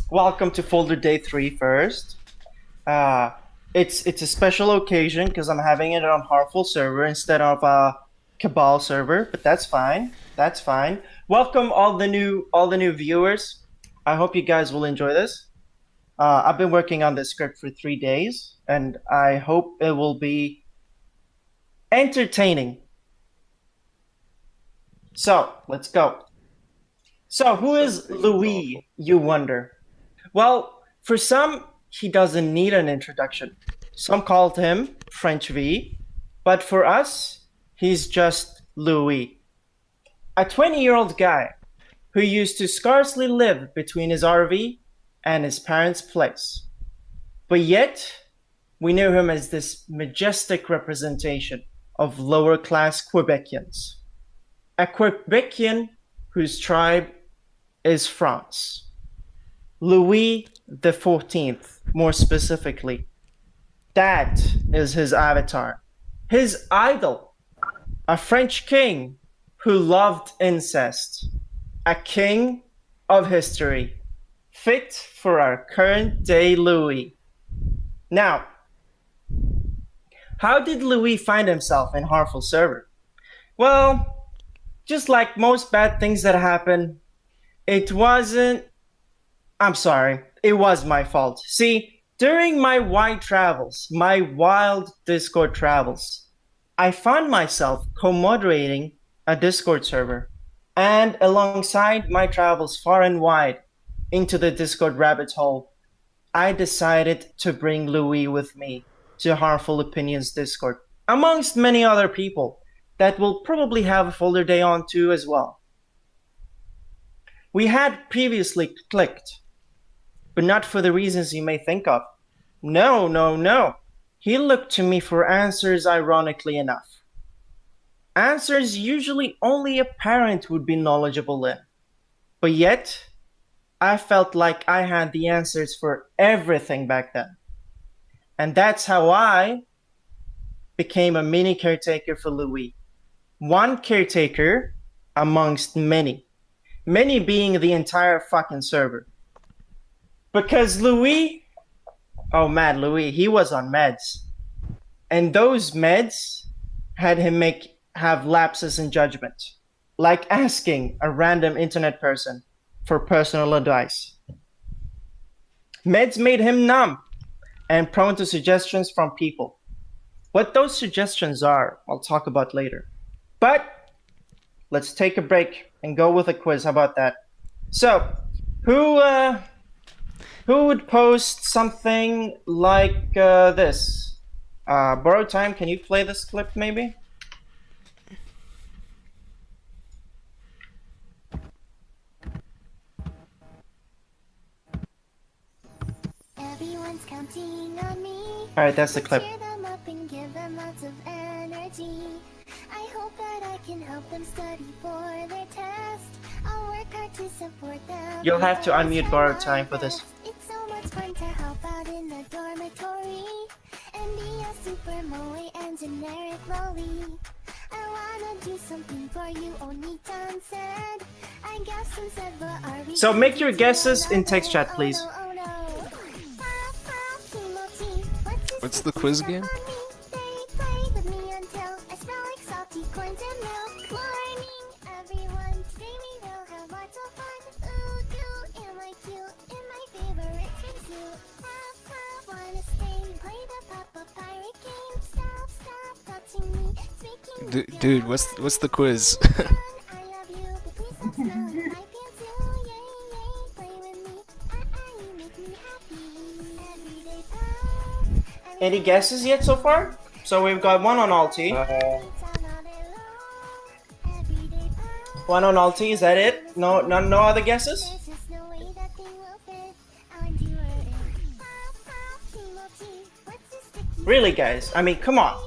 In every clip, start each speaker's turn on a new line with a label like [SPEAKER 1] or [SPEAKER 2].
[SPEAKER 1] welcome to Folder Day 3 first. Uh, it's a special occasion because I'm having it on Harmful server instead of Cabal server, but that's fine. That's fine. Welcome all the new viewers. I hope you guys will enjoy this. I've been working on this script for 3 days, and I hope it will be entertaining. So let's go. So who is Louis, you wonder? Well, for some, he doesn't need an introduction. Some called him French V, but for us, he's just Louis. A 20-year-old guy who used to scarcely live between his RV and his parents' place. But yet, we knew him as this majestic representation of lower class Quebecians. A Quebecian whose tribe is France. Louis the 14th, more specifically. That is his avatar. His idol. A French king who loved incest. A king of history. Fit for our current day Louis. Now, how did Louis find himself in Harmful server? Well, just like most bad things that happen, it wasn't. I'm sorry, it was my fault. See, during my wild Discord travels, I found myself co-moderating a Discord server. And alongside my travels far and wide into the Discord rabbit hole, I decided to bring Louis with me to Harmful Opinions Discord, amongst many other people that will probably have a folder day on too as well. We had previously clicked, but not for the reasons you may think of. No, no, no. He looked to me for answers, ironically enough. Answers usually only a parent would be knowledgeable in. But yet, I felt like I had the answers for everything back then. And that's how I became a mini caretaker for Louis. One caretaker amongst many. Many being the entire fucking server. Because Louis, oh man, Louis, he was on meds. And those meds had him have lapses in judgment. Like asking a random internet person for personal advice. Meds made him numb and prone to suggestions from people. What those suggestions are, I'll talk about later. But let's take a break and go with a quiz. How about that? So, who would post something like this? Borrow Time, can you play this clip maybe?
[SPEAKER 2] Everyone's counting on me.
[SPEAKER 1] Alright, that's the clip.
[SPEAKER 2] Cheer them up and give them lots of energy. I hope that I can help them study for their test. I'll work hard to support them.
[SPEAKER 1] You'll have to unmute Borrow Time for this.
[SPEAKER 2] It's so much fun to help out in the dormitory and be a super moe and generic lolly. I wanna do something for you, only Tom said. I guess instead, but are we?
[SPEAKER 1] So make your guesses in text chat, please.
[SPEAKER 3] What's the quiz game? Dude, what's the quiz?
[SPEAKER 1] Any guesses yet so far? So we've got one on Alti. One on Alti, is that it? No other guesses? Really, guys? I mean, come on.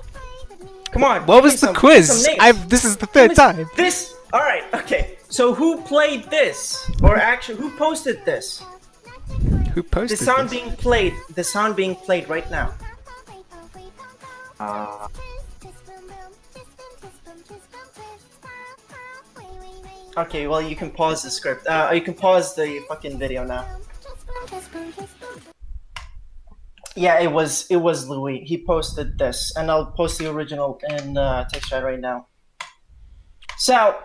[SPEAKER 1] Come on.
[SPEAKER 3] What was the quiz? This is the third time.
[SPEAKER 1] This. All right. Okay. So who played this, or actually who posted this?
[SPEAKER 3] Who posted
[SPEAKER 1] the sound
[SPEAKER 3] this?
[SPEAKER 1] being played? The sound being played right now. Okay, well you can pause the script. You can pause the fucking video now. Yeah, it was Louis. He posted this, and I'll post the original in text chat right now. So,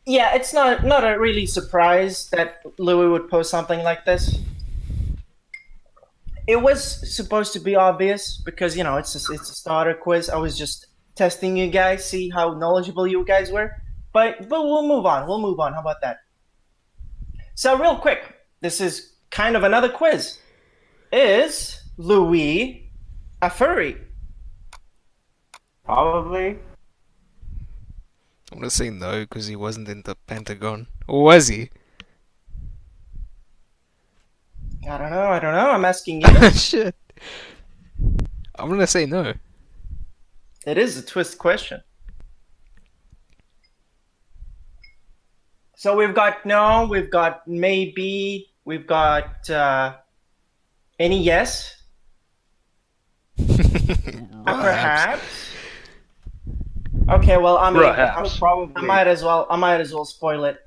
[SPEAKER 1] yeah, it's not a really surprise that Louis would post something like this. It was supposed to be obvious because it's a starter quiz. I was just testing you guys, see how knowledgeable you guys were. But we'll move on. We'll move on. How about that? So real quick, this is kind of another quiz. Is Louis a furry?
[SPEAKER 4] Probably.
[SPEAKER 3] I'm gonna say no because he wasn't in the Pentagon. Or was he?
[SPEAKER 1] I don't know. I'm asking you.
[SPEAKER 3] Shit. I'm gonna say no.
[SPEAKER 1] It is a twist question. So we've got no, we've got maybe, we've got any yes? Perhaps. Okay, well, I mean,
[SPEAKER 4] Perhaps.
[SPEAKER 1] I might as well spoil it.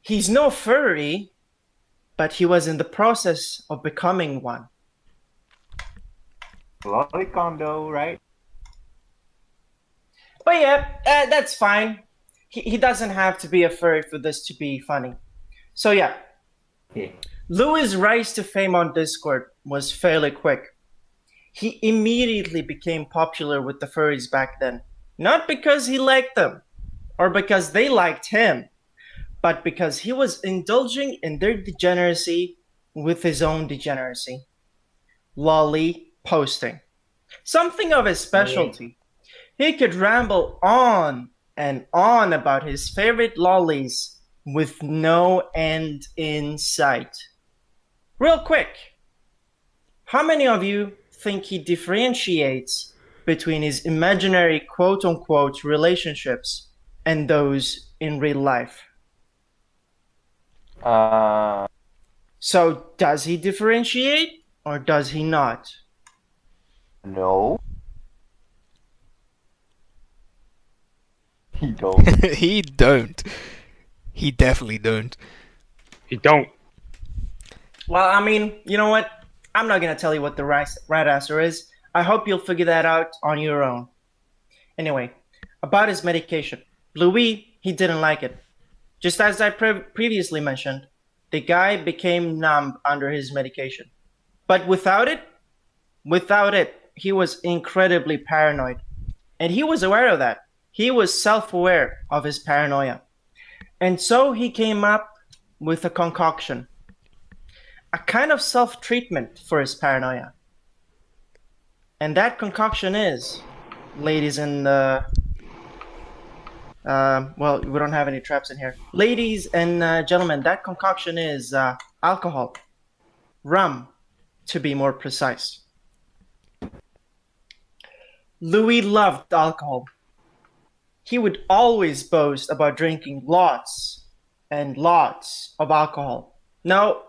[SPEAKER 1] He's no furry, but he was in the process of becoming one.
[SPEAKER 4] Lollicondo, right?
[SPEAKER 1] But yeah, that's fine. He doesn't have to be a furry for this to be funny. So yeah. Louis' rise to fame on Discord was fairly quick. He immediately became popular with the furries back then. Not because he liked them, or because they liked him, but because he was indulging in their degeneracy with his own degeneracy. Lolly posting. Something of his specialty. He could ramble on and on about his favorite lollies with no end in sight. Real quick, how many of you think he differentiates between his imaginary quote-unquote relationships and those in real life? So does he differentiate or does he not?
[SPEAKER 4] No. He don't.
[SPEAKER 3] He don't. He definitely don't.
[SPEAKER 5] He don't.
[SPEAKER 1] Well, I mean, you know what? I'm not going to tell you what the right answer is. I hope you'll figure that out on your own. Anyway, about his medication. Louis, he didn't like it. Just as I previously mentioned, the guy became numb under his medication. But without it, he was incredibly paranoid. And he was aware of that. He was self-aware of his paranoia. And so he came up with a concoction. A kind of self-treatment for his paranoia. And that concoction is, ladies and well, we don't have any traps in here. Ladies and gentlemen, that concoction is alcohol. Rum, to be more precise. Louis loved alcohol. He would always boast about drinking lots and lots of alcohol. Now,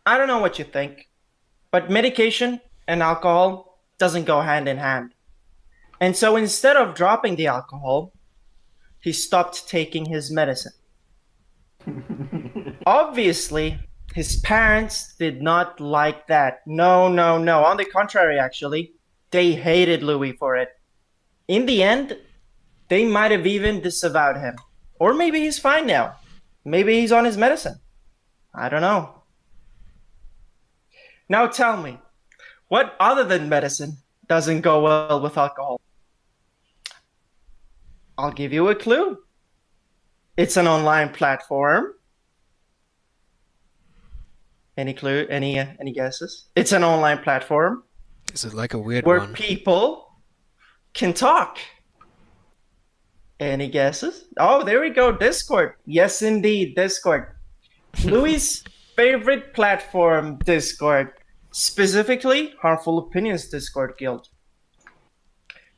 [SPEAKER 1] I don't know what you think, but medication and alcohol doesn't go hand in hand. And so instead of dropping the alcohol, he stopped taking his medicine. Obviously, his parents did not like that. No. On the contrary, actually, they hated Louis for it. In the end, they might have even disavowed him. Or maybe he's fine now. Maybe he's on his medicine. I don't know. Now tell me, what other than medicine doesn't go well with alcohol? I'll give you a clue. It's an online platform. Any clue? Any guesses? It's an online platform.
[SPEAKER 3] Is it like a weird
[SPEAKER 1] where
[SPEAKER 3] one?
[SPEAKER 1] People can talk. Any guesses? Oh, there we go. Discord. Yes, indeed. Discord. Louis' favorite platform, Discord. Specifically, Harmful Opinions Discord Guild.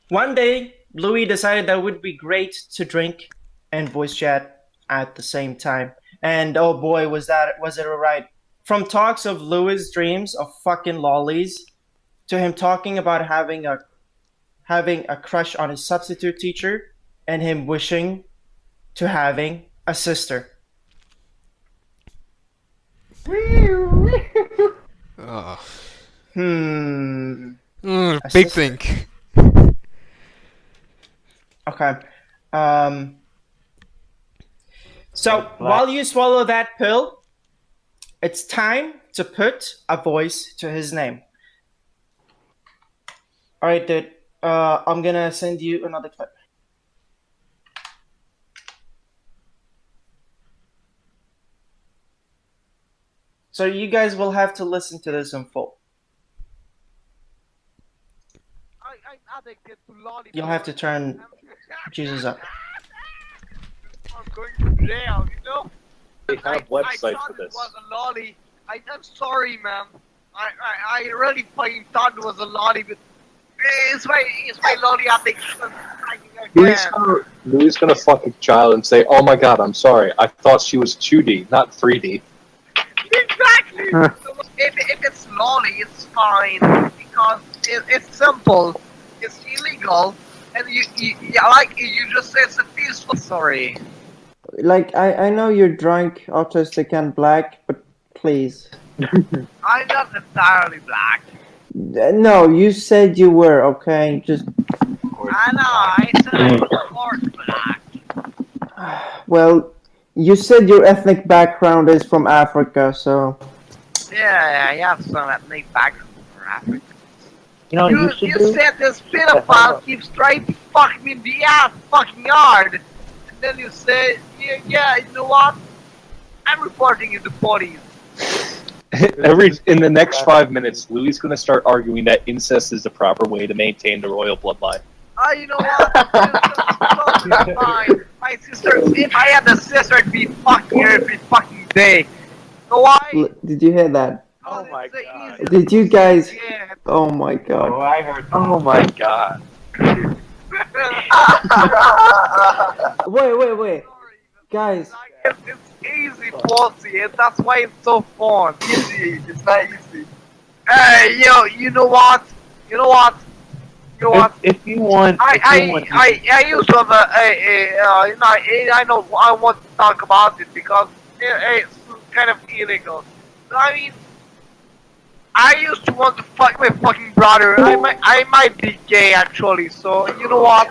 [SPEAKER 1] One day, Louis decided that it would be great to drink and voice chat at the same time. And oh boy, was it alright. From talks of Louis' dreams of fucking lollies to him talking about having a crush on his substitute teacher and him wishing to having a sister?
[SPEAKER 3] Oh.
[SPEAKER 1] Hmm. A
[SPEAKER 3] Big
[SPEAKER 1] sister.
[SPEAKER 3] think.
[SPEAKER 1] Okay. So
[SPEAKER 4] Black.
[SPEAKER 1] while you swallow that pill, it's time to put a voice to his name. All right, dude. I'm gonna send you another clip. So you guys will have to listen to this in full.
[SPEAKER 5] I'm addicted to lollipop.
[SPEAKER 1] You'll have to turn Jesus up.
[SPEAKER 5] I'm going to jail, you know?
[SPEAKER 6] They have
[SPEAKER 5] I
[SPEAKER 6] websites
[SPEAKER 5] thought
[SPEAKER 6] for
[SPEAKER 5] it
[SPEAKER 6] this.
[SPEAKER 5] was a lolly. I'm sorry, man. I really fucking thought it was a lolly, but it's my lolly addiction.
[SPEAKER 6] Louis gonna fuck a child and say, "Oh my god, I'm sorry. I thought she was 2D, not 3D."
[SPEAKER 5] Exactly. So if it's lolly, it's fine because it's simple. It's illegal, and you just say it's a peaceful. Sorry.
[SPEAKER 1] Like I know you're drunk, autistic, and black, but please.
[SPEAKER 5] I'm not entirely black.
[SPEAKER 1] No, you said you were. Okay, just
[SPEAKER 5] I know. I said I'm part black.
[SPEAKER 1] well, you said your ethnic background is from Africa, so
[SPEAKER 5] Yeah, I have some ethnic background for Africa.
[SPEAKER 4] You know,
[SPEAKER 5] You said this pedophile keeps trying to fuck me in the ass fucking hard. And then you say, yeah, you know what? I'm reporting you to police.
[SPEAKER 6] In the next 5 minutes, Louis gonna start arguing that incest is the proper way to maintain the royal bloodline.
[SPEAKER 5] Oh, you know what? It's fine. My sister, if I had a sister, it'd be fucking her every fucking day. You know why?
[SPEAKER 1] Did you hear that?
[SPEAKER 6] Oh
[SPEAKER 5] Because
[SPEAKER 6] my
[SPEAKER 5] it's the
[SPEAKER 6] God.
[SPEAKER 5] easiest
[SPEAKER 1] Did you guys?
[SPEAKER 5] Yeah.
[SPEAKER 1] Oh my god.
[SPEAKER 4] Oh, I heard.
[SPEAKER 6] Oh my god.
[SPEAKER 1] Wait, guys.
[SPEAKER 5] It's easy, pussy, and that's why it's so fun. Easy, it's not easy. Hey, yo, you know what? You know what? You know what?
[SPEAKER 6] If you want,
[SPEAKER 5] I used to have I know I want to talk about it because it's kind of illegal. I mean, I used to want to fuck my fucking brother. I might be gay actually. So you know what?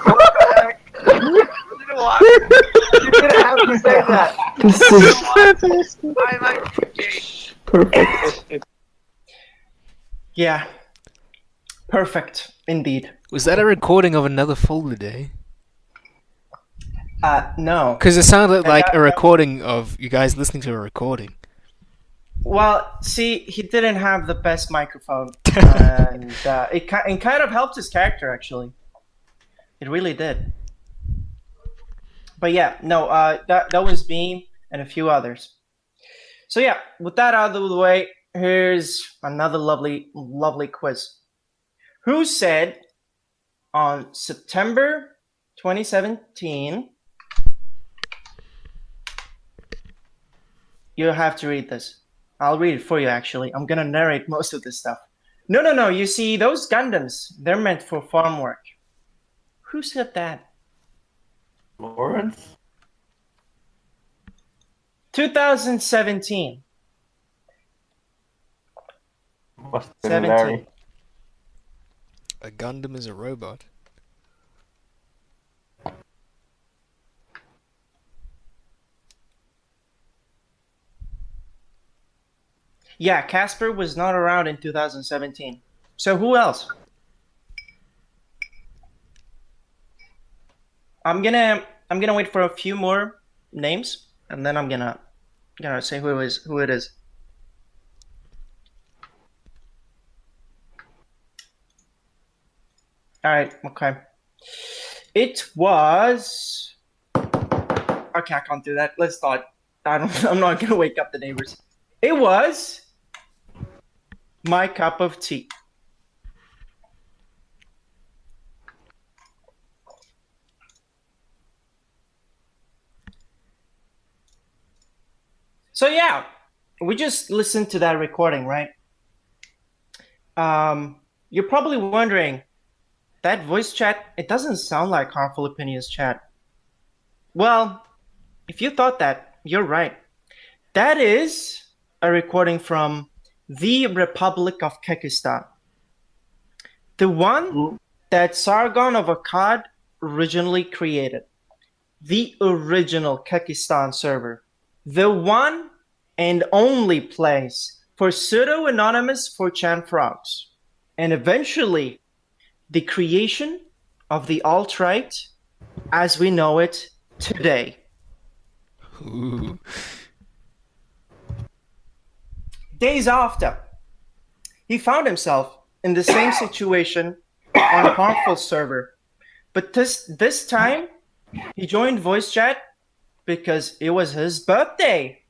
[SPEAKER 5] You know what?
[SPEAKER 4] You didn't have to say that.
[SPEAKER 1] This is
[SPEAKER 5] I might be gay.
[SPEAKER 1] perfect. Yeah. Perfect, indeed.
[SPEAKER 3] Was that a recording of another folder day?
[SPEAKER 1] No.
[SPEAKER 3] Because it sounded
[SPEAKER 1] I
[SPEAKER 3] like
[SPEAKER 1] got-
[SPEAKER 3] a recording of you guys listening to a recording.
[SPEAKER 1] Well, see, he didn't have the best microphone, and it kind of helped his character, actually. It really did. But yeah, no, that was me and a few others. So yeah, with that out of the way, here's another lovely quiz. Who said on September 2017? You have to read this. I'll read it for you, actually. I'm gonna narrate most of this stuff. No. You see, those Gundams, they're meant for farm work. Who said that?
[SPEAKER 4] Lawrence?
[SPEAKER 1] 2017.
[SPEAKER 4] Must have been Larry.
[SPEAKER 3] A Gundam is a robot.
[SPEAKER 1] Yeah, Casper was not around in 2017. So who else? I'm gonna wait for a few more names, and then I'm gonna say who it is. All right, okay. It was. Okay, I can't do that. Let's start. I'm not gonna wake up the neighbors. It was my cup of tea. So yeah, we just listened to that recording, right? You're probably wondering, that voice chat, it doesn't sound like Harmful Opinions chat. Well, if you thought that, you're right. That is a recording from the Republic of Kyrgyzstan. The one that Sargon of Akkad originally created. The original Kyrgyzstan server. The one and only place for pseudo-anonymous 4chan frogs. And eventually, the creation of the alt-right as we know it today.
[SPEAKER 3] Ooh.
[SPEAKER 1] Days after, he found himself in the same situation on a harmful server. But this time, he joined voice chat because it was his birthday.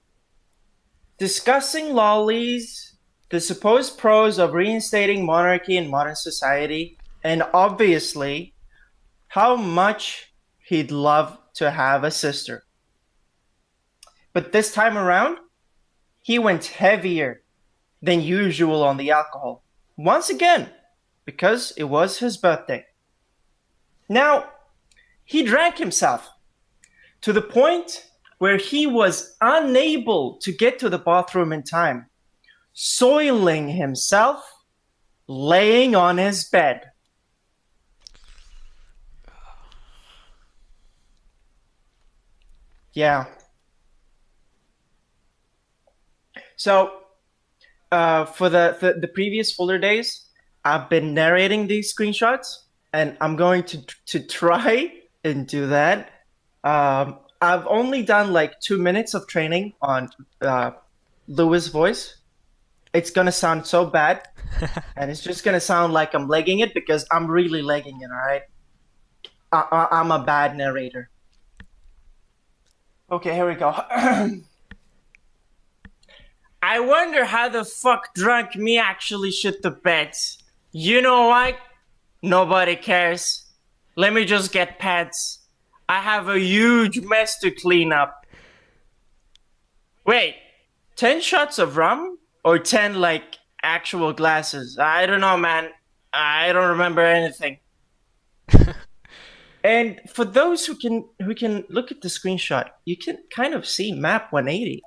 [SPEAKER 1] Discussing lollies, the supposed pros of reinstating monarchy in modern society, and obviously, how much he'd love to have a sister. But this time around, he went heavier than usual on the alcohol. Once again, because it was his birthday. Now, he drank himself to the point where he was unable to get to the bathroom in time, soiling himself, laying on his bed. Yeah. So, for the previous Fuller days, I've been narrating these screenshots, and I'm going to try and do that. I've only done like 2 minutes of training on Louis' voice. It's gonna sound so bad, and it's just gonna sound like I'm legging it because I'm really legging it. All right, I'm a bad narrator. Okay, here we go. I wonder how the fuck drunk me actually shit the bed. You know what? Nobody cares. Let me just get pads. I have a huge mess to clean up. Wait, 10 shots of rum? Or 10 like actual glasses? I don't know, man. I don't remember anything. And for those who can look at the screenshot, you can kind of see Map 180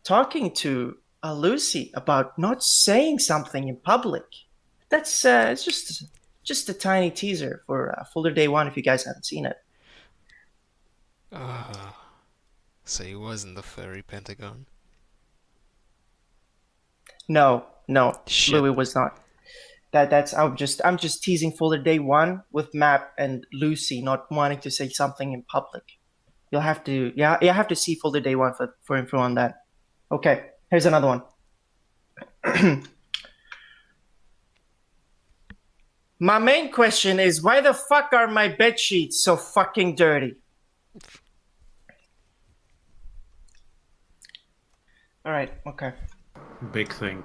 [SPEAKER 1] talking to Lucy about not saying something in public. That's it's just a tiny teaser for Fuller Day 1 if you guys haven't seen it.
[SPEAKER 3] So he wasn't the furry Pentagon.
[SPEAKER 1] No,
[SPEAKER 3] Shit.
[SPEAKER 1] Louis was not. I'm just teasing Fuller Day 1 with Map and Lucy not wanting to say something in public. You have to see Fuller Day 1 for info on that. Okay, here's another one. My main question is, why the fuck are my bed sheets so fucking dirty? Alright, okay.
[SPEAKER 7] Big thing.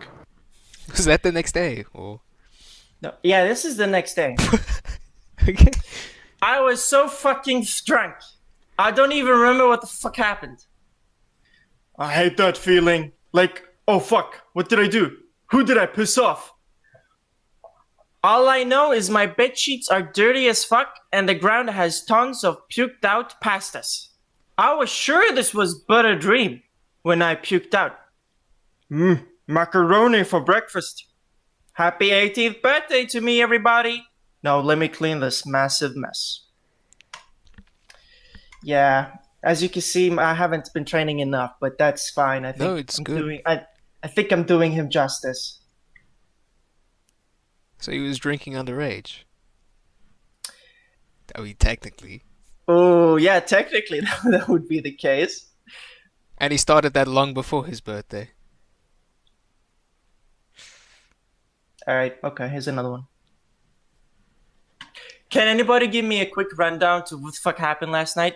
[SPEAKER 3] Was that the next day? Or
[SPEAKER 1] No, yeah, this is the next day.
[SPEAKER 3] okay.
[SPEAKER 1] I was so fucking drunk. I don't even remember what the fuck happened. I hate that feeling. Like, oh fuck, what did I do? Who did I piss off? All I know is my bed sheets are dirty as fuck and the ground has tons of puked out pastas. I was sure this was but a dream when I puked out. Macaroni for breakfast. Happy 18th birthday to me, everybody. Now let me clean this massive mess. Yeah, as you can see, I haven't been training enough, but that's fine. I think
[SPEAKER 3] No, it's good.
[SPEAKER 1] I think I'm doing him justice.
[SPEAKER 3] So he was drinking underage. I mean, technically.
[SPEAKER 1] Oh, yeah, technically that would be the case.
[SPEAKER 3] And he started that long before his birthday.
[SPEAKER 1] All right, okay, here's another one. Can anybody give me a quick rundown to what the fuck happened last night?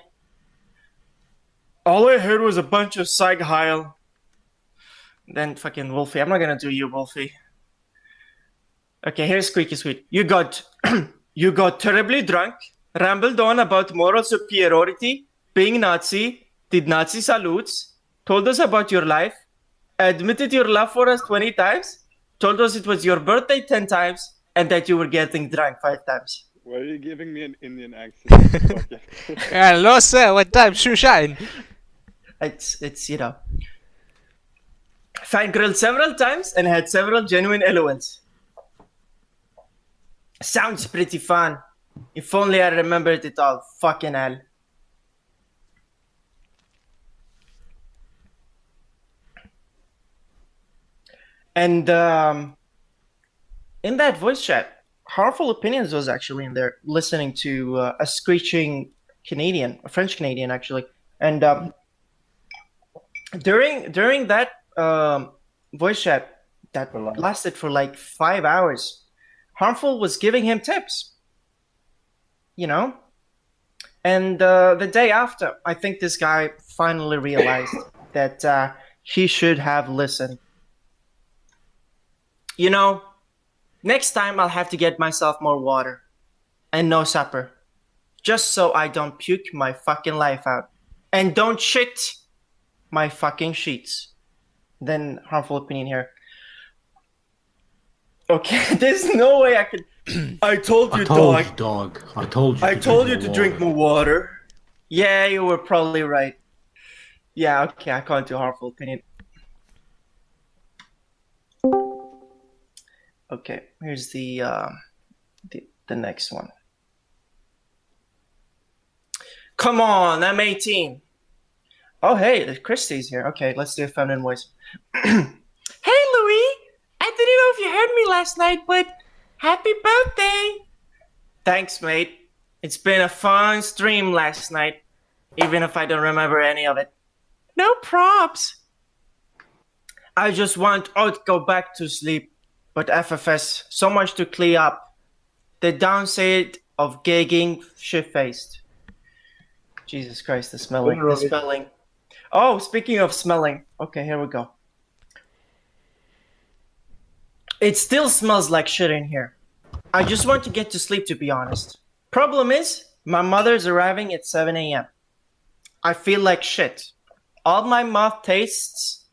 [SPEAKER 1] All I heard was a bunch of Psych Heil. Then fucking Wolfie. I'm not gonna do you, Wolfie. Okay, here's Squeaky Sweet. You got terribly drunk, rambled on about moral superiority, being Nazi, did Nazi salutes, told us about your life, admitted your love for us 20 times, told us it was your birthday 10 times, and that you were getting drunk 5 times.
[SPEAKER 7] Why are you giving me an Indian accent? Fuck it.
[SPEAKER 3] Hello, sir. What time? Shoe shine.
[SPEAKER 1] It's you know. Fangirled several times and had several genuine LOLs. Sounds pretty fun. If only I remembered it all. Fucking hell. And in that voice chat, Harmful Opinions was actually in there listening to a screeching Canadian, a French Canadian actually. And during that voice chat that lasted for like 5 hours, Harmful was giving him tips. You know? And the day after, I think this guy finally realized that he should have listened. You know, next time I'll have to get myself more water and no supper, just so I don't puke my fucking life out and don't shit my fucking sheets. Then Harmful Opinion here. Okay, there's no way I could. I told you, dog.
[SPEAKER 8] I told you.
[SPEAKER 1] I told you to drink more water. Yeah, you were probably right. Yeah, okay, I can't do Harmful Opinion. Okay, here's the next one. Come on, I'm 18. Oh, hey, Christy's here. Okay, let's do a feminine voice. Hey, Louis. I didn't know if you heard me last night, but happy birthday. Thanks, mate. It's been a fun stream last night, even if I don't remember any of it. No props. I just want to go back to sleep. But FFS, so much to clear up. The downside of gagging shit-faced. Jesus Christ, the spelling. Oh, speaking of smelling. Okay, here we go. It still smells like shit in here. I just want to get to sleep, to be honest. Problem is, my mother's arriving at 7 a.m. I feel like shit. All my mouth tastes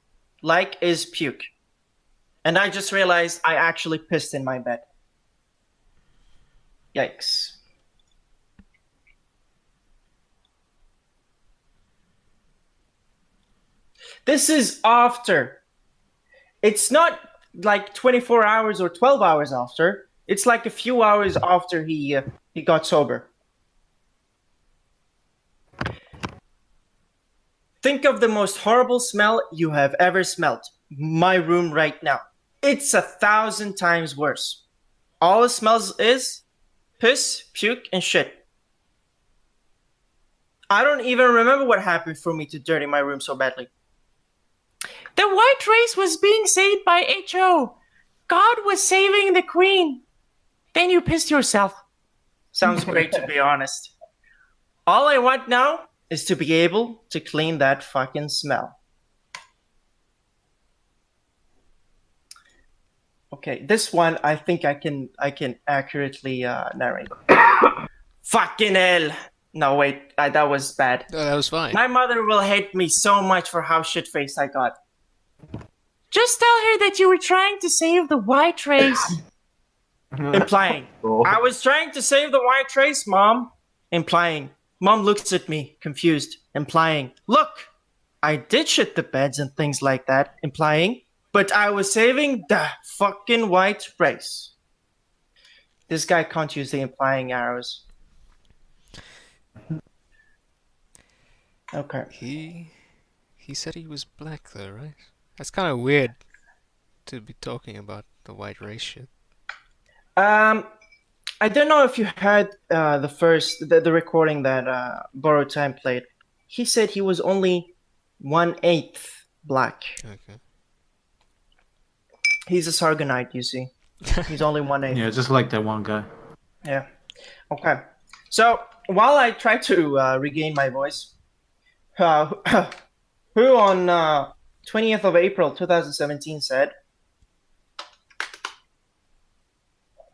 [SPEAKER 1] like is puke. And I just realized I actually pissed in my bed. Yikes. This is after. It's not like 24 hours or 12 hours after. It's like a few hours after he got sober. Think of the most horrible smell you have ever smelled. My room right now. It's 1,000 times worse. All it smells is piss, puke, and shit. I don't even remember what happened for me to dirty my room so badly. The white race was being saved by HO. God was saving the queen. Then you pissed yourself. Sounds great, to be honest. All I want now is to be able to clean that fucking smell. Okay, this one I think I can accurately narrate. Fucking hell! No, wait, that was bad.
[SPEAKER 3] No, that was fine.
[SPEAKER 1] My mother will hate me so much for how shit-faced I got. Just tell her that you were trying to save the white race. Implying. I was trying to save the white race, Mom. Implying. Mom looks at me, confused. Implying. Look, I did shit the beds and things like that. Implying. But I was saving the fucking white race. This guy can't use the implying arrows. Okay.
[SPEAKER 3] He said he was black though, right? That's kind of weird to be talking about the white race shit.
[SPEAKER 1] I don't know if you heard the recording that Borrowed Time played. He said he was only 1/8 black.
[SPEAKER 3] Okay.
[SPEAKER 1] He's a Sargonite, you see. He's only 1/8.
[SPEAKER 8] Yeah, just like that one guy.
[SPEAKER 1] Yeah. Okay. So while I try to regain my voice, who on 20th of April 2017 said,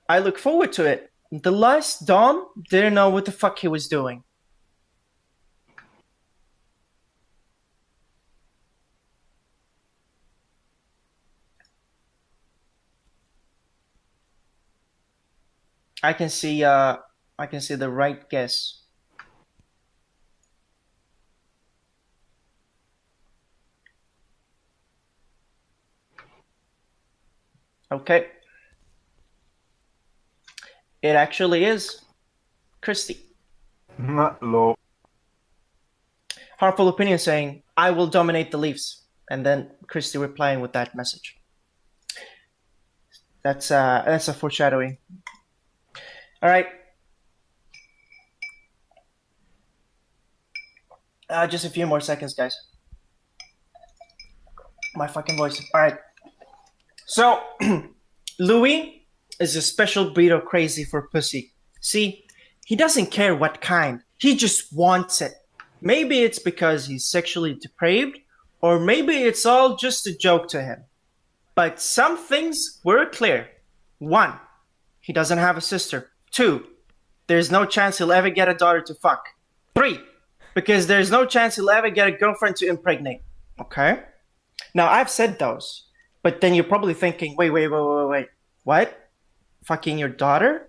[SPEAKER 1] I look forward to it. The last Dom didn't know what the fuck he was doing. I can see I can see the right guess. Okay. It actually is Christy.
[SPEAKER 4] Low.
[SPEAKER 1] Harmful opinion saying, I will dominate the Leafs. And then Christy replying with that message. That's a foreshadowing. All right. Just a few more seconds, guys. My fucking voice. All right. So, Louis is a special breed of crazy for pussy. See, he doesn't care what kind. He just wants it. Maybe it's because he's sexually depraved, or maybe it's all just a joke to him. But some things were clear. 1, he doesn't have a sister. 2, there's no chance he'll ever get a daughter to fuck. 3, because there's no chance he'll ever get a girlfriend to impregnate. Okay? Now, I've said those, but then you're probably thinking, wait. What? Fucking your daughter?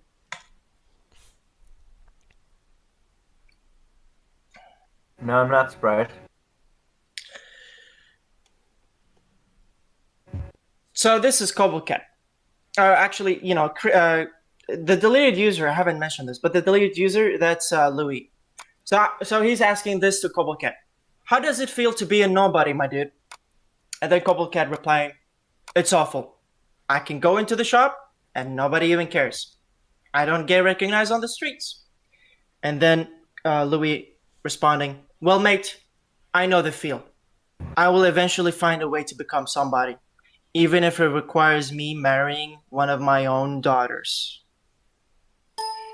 [SPEAKER 4] No, I'm not surprised.
[SPEAKER 1] So this is Cobblecat. Actually, the deleted user, I haven't mentioned this, but the deleted user, that's Louis. So he's asking this to Cobblecat. How does it feel to be a nobody, my dude? And then Cobblecat replying, it's awful. I can go into the shop and nobody even cares. I don't get recognized on the streets. And then Louis responding, well, mate, I know the feel. I will eventually find a way to become somebody, even if it requires me marrying one of my own daughters.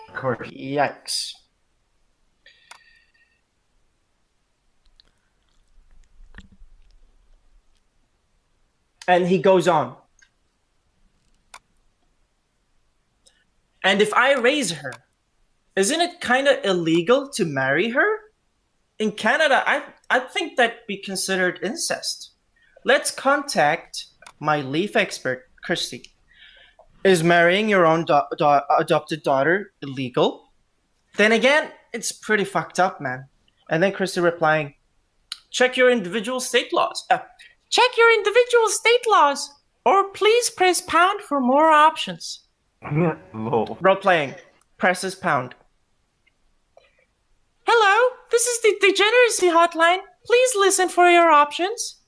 [SPEAKER 4] Of course.
[SPEAKER 1] Yikes. And he goes on. And if I raise her, isn't it kind of illegal to marry her? In Canada, I think that'd be considered incest. Let's contact my Leaf expert, Christy. Is marrying your own adopted daughter illegal? Then again, it's pretty fucked up, man. And then Christy replying, check your individual state laws. Check your individual state laws, or please press pound for more options.
[SPEAKER 4] Low.
[SPEAKER 1] Role playing. Presses pound. Hello, this is the Degeneracy Hotline. Please listen for your options.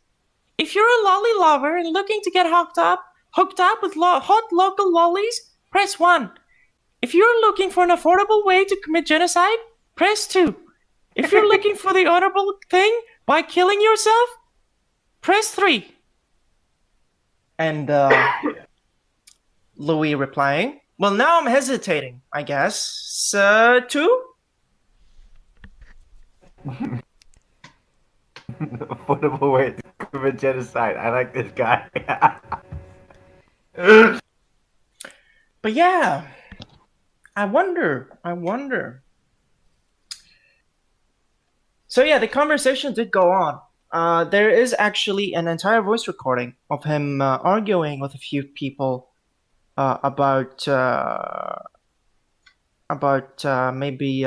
[SPEAKER 1] If you're a lolly lover and looking to get hooked up with hot local lollies, press 1. If you're looking for an affordable way to commit genocide, press 2. If you're looking for the honorable thing by killing yourself, press 3. And Louis replying, well, now I'm hesitating, I guess. 2?
[SPEAKER 4] Affordable way to commit genocide. I like this guy.
[SPEAKER 1] But yeah, I wonder. So yeah, the conversation did go on. There is actually an entire voice recording of him arguing with a few people about maybe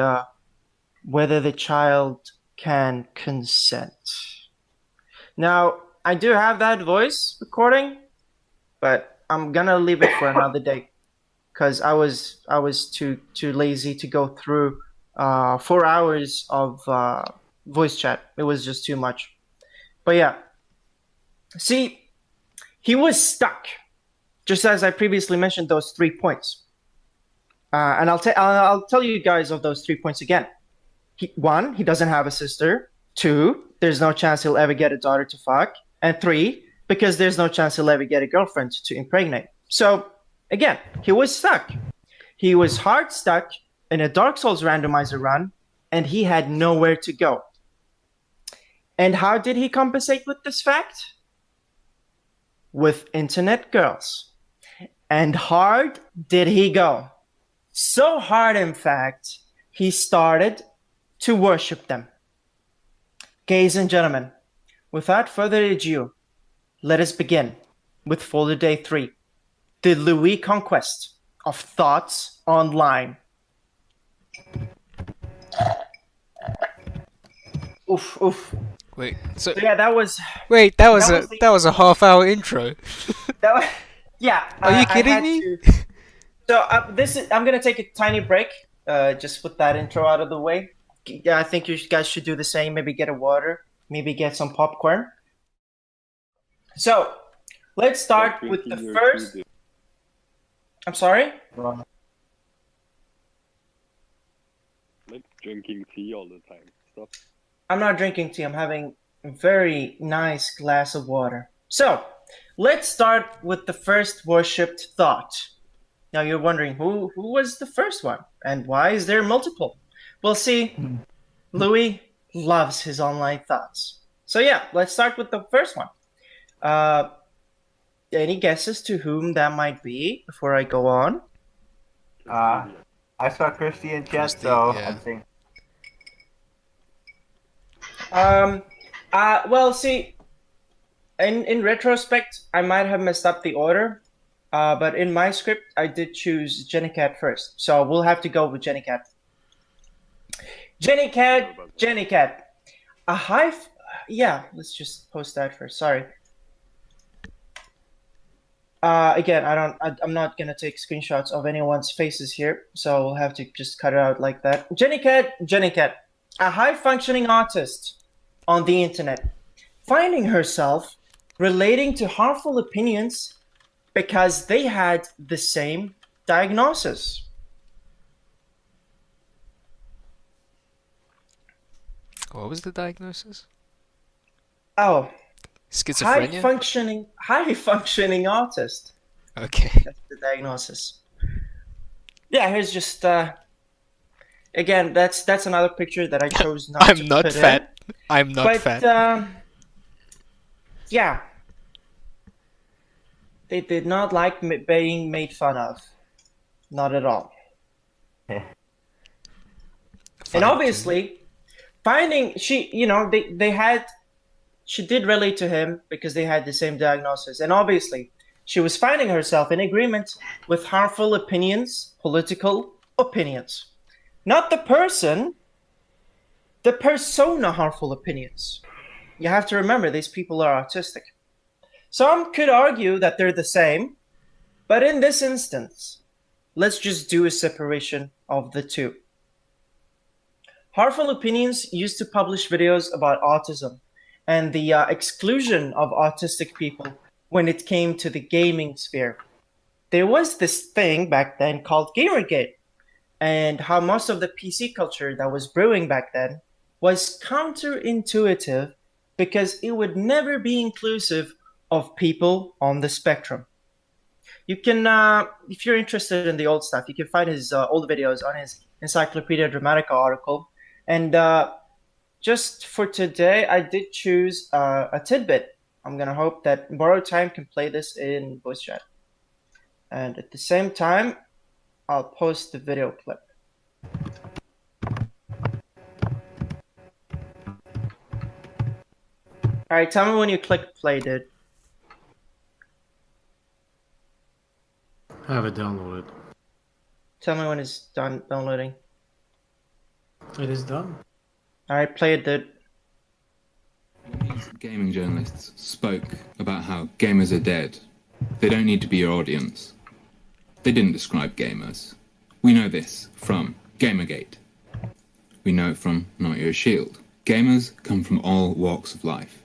[SPEAKER 1] whether the child can consent. Now, I do have that voice recording, but I'm gonna leave it for another day because I was too lazy to go through 4 hours of voice chat. It was just too much. But yeah, see, he was stuck, just as I previously mentioned those 3 points. And I'll tell you guys of those 3 points again. 1, he doesn't have a sister. 2, there's no chance he'll ever get a daughter to fuck. And 3, because there's no chance he'll ever get a girlfriend to impregnate. So, again, he was stuck. He was hard stuck in a Dark Souls randomizer run, and he had nowhere to go. And how did he compensate with this fact? With internet girls. And hard did he go. So hard, in fact, he started to worship them. Ladies and gentlemen, without further ado, let us begin with Folder Day 3, the Louis Conquest of Thoughts Online. Oof, oof.
[SPEAKER 3] Wait, so
[SPEAKER 1] So yeah, that was
[SPEAKER 3] wait, that was
[SPEAKER 1] that
[SPEAKER 3] a
[SPEAKER 1] was the-
[SPEAKER 3] that was a half-hour intro.
[SPEAKER 1] that was. Yeah.
[SPEAKER 3] Are you
[SPEAKER 1] I
[SPEAKER 3] kidding
[SPEAKER 1] had
[SPEAKER 3] me?
[SPEAKER 1] to- So I'm gonna take a tiny break. Just put that intro out of the way. Yeah, I think you guys should do the same. Maybe get a water. Maybe get some popcorn. So let's start with the
[SPEAKER 7] Drinking your
[SPEAKER 1] first.
[SPEAKER 7] tea,
[SPEAKER 1] I'm sorry.
[SPEAKER 7] like drinking tea all the time. Stop.
[SPEAKER 1] I'm not drinking tea. I'm having a very nice glass of water. So let's start with the first worshipped thought. Now you're wondering who was the first one and why is there multiple? Well, see, Louis loves his online thoughts. So yeah, let's start with the first one. Any guesses to whom that might be before I go on?
[SPEAKER 4] I saw Christy in chat,
[SPEAKER 3] Christy,
[SPEAKER 4] so
[SPEAKER 3] yeah.
[SPEAKER 4] I'm saying
[SPEAKER 1] Well, see, in retrospect, I might have messed up the order. But in my script, I did choose Jennycat first, so we'll have to go with Jennycat. Jennycat. A high. Yeah, let's just post that first. Sorry. Again, I'm not gonna take screenshots of anyone's faces here, so we'll have to just cut it out like that. Jennycat, a high-functioning artist on the internet, finding herself relating to harmful opinions because they had the same diagnosis.
[SPEAKER 3] What was the diagnosis?
[SPEAKER 1] Oh,
[SPEAKER 3] Schizophrenia?
[SPEAKER 1] high functioning artist.
[SPEAKER 3] Okay.
[SPEAKER 1] That's the diagnosis. Yeah, here's just again, that's another picture that I chose not to
[SPEAKER 3] I'm not
[SPEAKER 1] put
[SPEAKER 3] fat. I'm not
[SPEAKER 1] but,
[SPEAKER 3] fat.
[SPEAKER 1] yeah. They did not like being made fun of. Not at all. And
[SPEAKER 3] Fine,
[SPEAKER 1] obviously, finding she did relate to him because they had the same diagnosis. And obviously, she was finding herself in agreement with harmful opinions, political opinions. Not the person, the persona harmful opinions. You have to remember these people are autistic. Some could argue that they're the same, but in this instance, let's just do a separation of the two. Harmful Opinions used to publish videos about autism and the exclusion of autistic people when it came to the gaming sphere. There was this thing back then called Gamergate, and how most of the PC culture that was brewing back then was counterintuitive because it would never be inclusive of people on the spectrum. You can, if you're interested in the old stuff, you can find his old videos on his Encyclopedia Dramatica article. And just for today, I did choose a tidbit. I'm going to hope that Borrowed Time can play this in voice chat. And at the same time, I'll post the video clip. All right, tell me when you click play, dude.
[SPEAKER 8] I have it downloaded.
[SPEAKER 1] Tell me when it's done downloading.
[SPEAKER 8] It is done.
[SPEAKER 1] All right, play it, dude.
[SPEAKER 9] These gaming journalists spoke about how gamers are dead. They don't need to be your audience. They didn't describe gamers. We know this from Gamergate. We know it from Not Your Shield. Gamers come from all walks of life.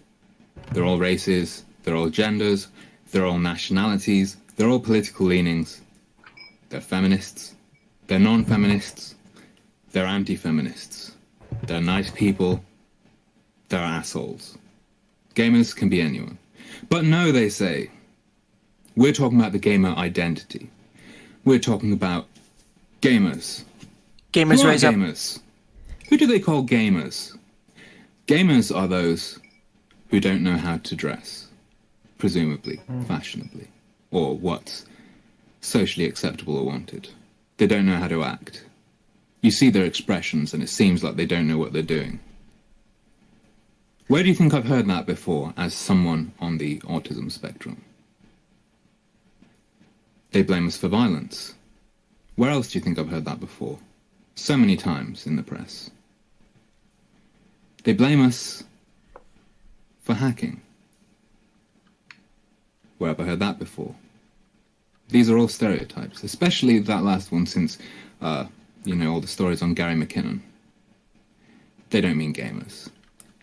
[SPEAKER 9] They're all races, they're all genders, they're all nationalities, they're all political leanings. They're feminists, they're non-feminists, they're anti-feminists. They're nice people, they're assholes. Gamers can be anyone. But no, they say, we're talking about the gamer identity. We're talking about gamers.
[SPEAKER 1] Gamers
[SPEAKER 9] Who are
[SPEAKER 1] raise up.
[SPEAKER 9] gamers? Who do they call gamers? Gamers are those who don't know how to dress, presumably fashionably, or what's socially acceptable or wanted. They don't know how to act. You see their expressions and it seems like they don't know what they're doing. Where do you think I've heard that before as someone on the autism spectrum? They blame us for violence. Where else do you think I've heard that before? so many times in the press. They blame us for hacking. Where have I heard that before? These are all stereotypes, especially that last one since, all the stories on Gary McKinnon. They don't mean gamers.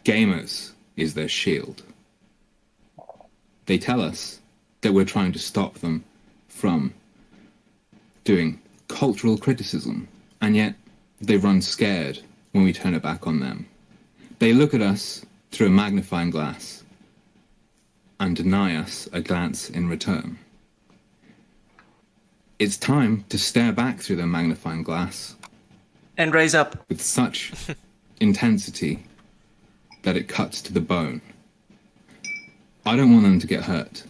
[SPEAKER 9] Gamers is their shield. They tell us that we're trying to stop them from doing cultural criticism, and yet they run scared when we turn it back on them. They look at us through a magnifying glass and deny us a glance in return. It's time to stare back through the magnifying glass
[SPEAKER 1] And raise up.
[SPEAKER 9] with such intensity that it cuts to the bone. I don't want them to get hurt.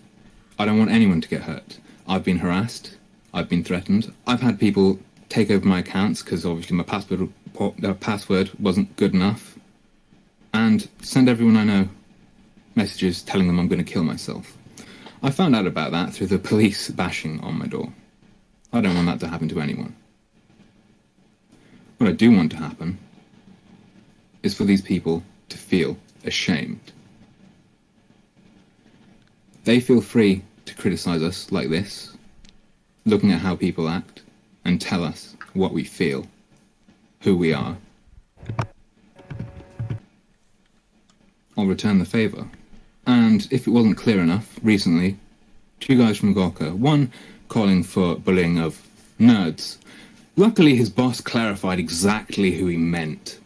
[SPEAKER 9] I don't want anyone to get hurt. I've been harassed. I've been threatened. I've had people take over my accounts because obviously my password wasn't good enough, and send everyone I know messages telling them I'm going to kill myself. I found out about that through the police bashing on my door. I don't want that to happen to anyone. What I do want to happen is for these people to feel ashamed. They feel free to criticize us like this, looking at how people act, and tell us what we feel, who we are. I'll return the favor. And if it wasn't clear enough, recently, two guys from Gawker, one calling for bullying of nerds. Luckily, his boss clarified exactly who he meant.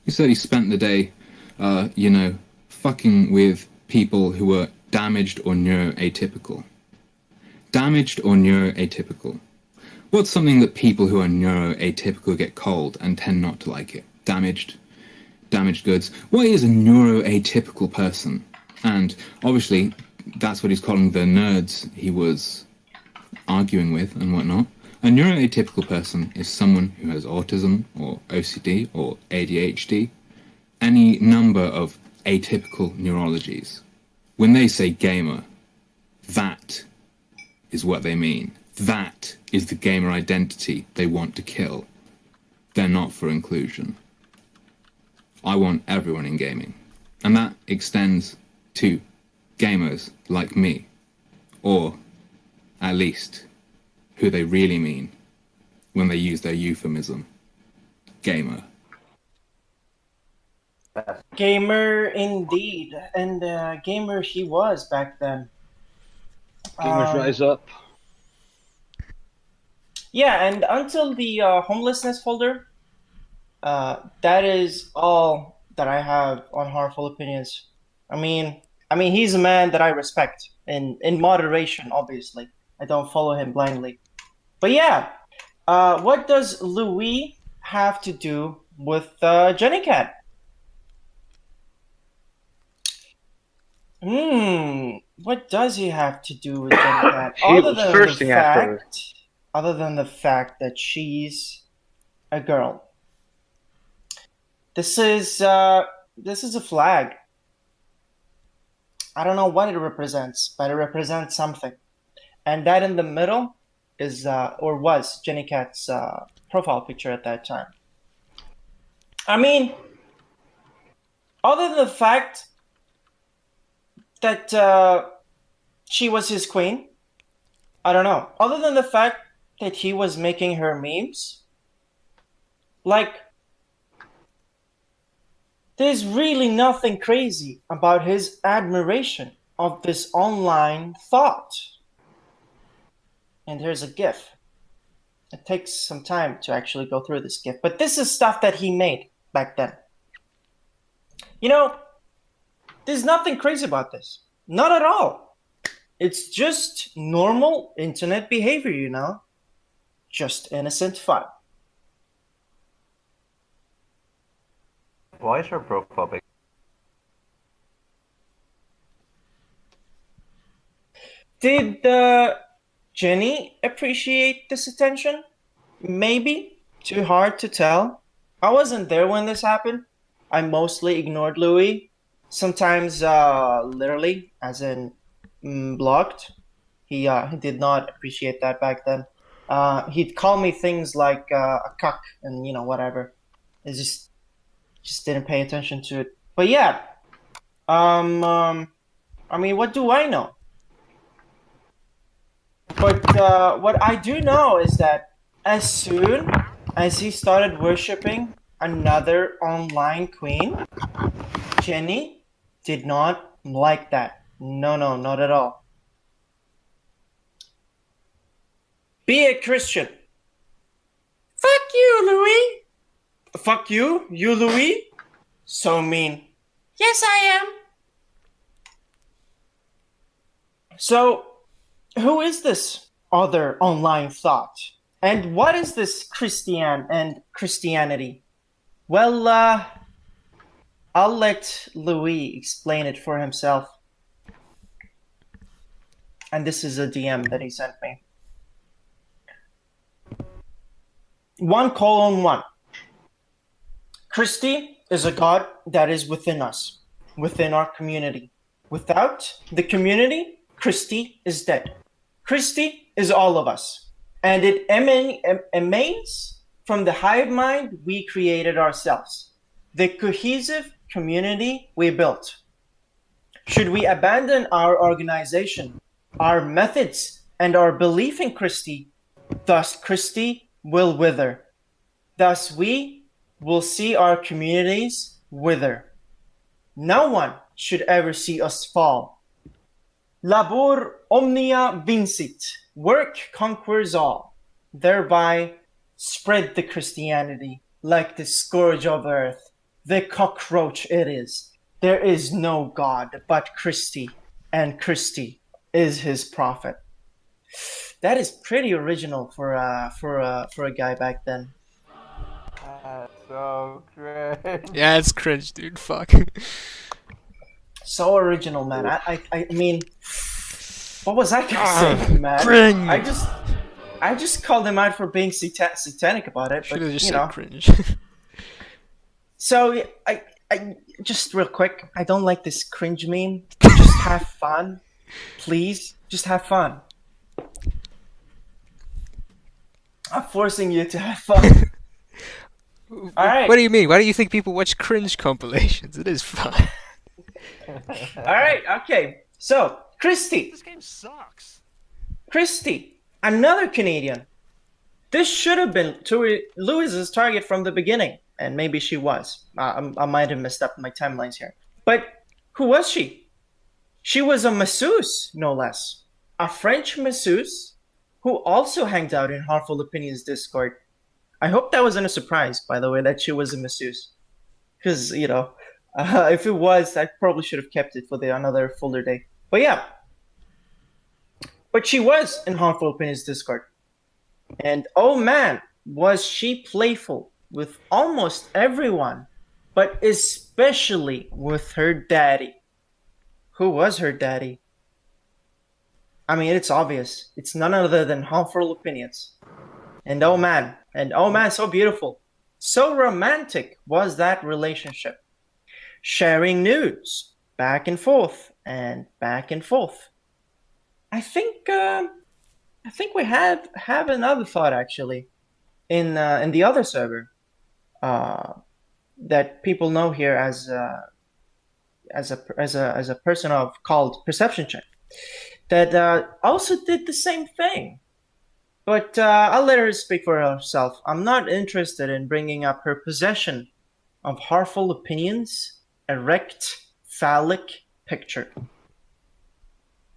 [SPEAKER 9] He said he spent the day, fucking with people who were damaged or neuroatypical. Damaged or neuroatypical. What's something that people who are neuroatypical get called and tend not to like it? Damaged goods. What is a neuroatypical person? And obviously, that's what he's calling the nerds he was arguing with and whatnot. A neuroatypical person is someone who has autism or OCD or ADHD, any number of atypical neurologies. When they say gamer, that is what they mean. That is the gamer identity they want to kill. They're not for inclusion. I want everyone in gaming. And that extends to gamers like me. Or, at least, who they really mean when they use their euphemism. Gamer.
[SPEAKER 1] Gamer indeed. And gamer he was back then.
[SPEAKER 7] Gamers rise up.
[SPEAKER 1] Yeah, and until the homelessness folder, that is all that I have on Harmful Opinions. I mean, he's a man that I respect in moderation, obviously. I don't follow him blindly. But yeah, what does Louis have to do with Jenny Cat? What does he have to do with Jenny Cat?
[SPEAKER 4] He was thirsting after her.
[SPEAKER 1] Other than the fact that she's a girl. This is a flag. I don't know what it represents, but it represents something. And that in the middle is or was Jenny Cat's profile picture at that time. I mean, other than the fact that she was his queen, I don't know. Other than the fact that he was making her memes, like, there's really nothing crazy about his admiration of this online thought. And here's a GIF. It takes some time to actually go through this GIF, but this is stuff that he made back then. You know, there's nothing crazy about this. Not at all. It's just normal internet behavior, you know? Just innocent fun.
[SPEAKER 4] Why is her profile big?
[SPEAKER 1] Did Jenny appreciate this attention? Maybe. Too hard to tell. I wasn't there when this happened. I mostly ignored Louis. Sometimes literally, as in blocked. He did not appreciate that back then. He'd call me things like a cuck and whatever. It just didn't pay attention to it. But yeah, I mean, what do I know? But what I do know is that as soon as he started worshipping another online queen, Jenny did not like that. No, not at all. Be a Christian. Fuck you, Louis. Fuck you, Louis? So mean. Yes, I am. So, who is this other online thought? And what is this Christianity? Well, I'll let Louis explain it for himself. And this is a DM that he sent me. 1:1. Christy is a god that is within us, within our community. Without the community, Christy is dead. Christy is all of us. And it emanates from the hive mind we created ourselves, the cohesive community we built. Should we abandon our organization, our methods, and our belief in Christy, thus Christy will wither. Thus we will see our communities wither. No one should ever see us fall. Labor omnia vincit. Work conquers all. Thereby spread the Christianity like the scourge of earth, the cockroach it is. There is no God but Christy, and Christy is his prophet. That is pretty original for a guy back then.
[SPEAKER 4] That's so cringe.
[SPEAKER 3] Yeah, it's cringe, dude. Fuck.
[SPEAKER 1] So original, man. I mean, what was I gonna say, man?
[SPEAKER 3] Cringe.
[SPEAKER 1] I just called him out for being satanic about it, but
[SPEAKER 3] Should have just
[SPEAKER 1] you
[SPEAKER 3] said
[SPEAKER 1] know.
[SPEAKER 3] cringe.
[SPEAKER 1] So I just real quick, I don't like this cringe meme. Just have fun, please. Just have fun. I'm forcing you to have fun. All right.
[SPEAKER 3] What do you mean? Why do you think people watch cringe compilations? It is fun.
[SPEAKER 1] All right. Okay. So Christy.
[SPEAKER 10] This game sucks.
[SPEAKER 1] Christy, another Canadian. This should have been Louis's target from the beginning, and maybe she was. I might have messed up my timelines here. But who was she? She was a masseuse, no less. A French masseuse who also hangs out in Harmful Opinions Discord. I hope that wasn't a surprise, by the way, that she was a masseuse. Because, if it was, I probably should have kept it for another fuller day. But yeah. But she was in Harmful Opinions Discord. And oh man, was she playful with almost everyone, but especially with her daddy. Who was her daddy? I mean, it's obvious. It's none other than Harmful Opinions. And oh man, so beautiful. So romantic was that relationship. Sharing nudes, back and forth, and back and forth. I think we have another thought actually in the other server that people know here as a person called Perception Check that also did the same thing. But I'll let her speak for herself. I'm not interested in bringing up her possession of Harmful Opinions, erect phallic picture.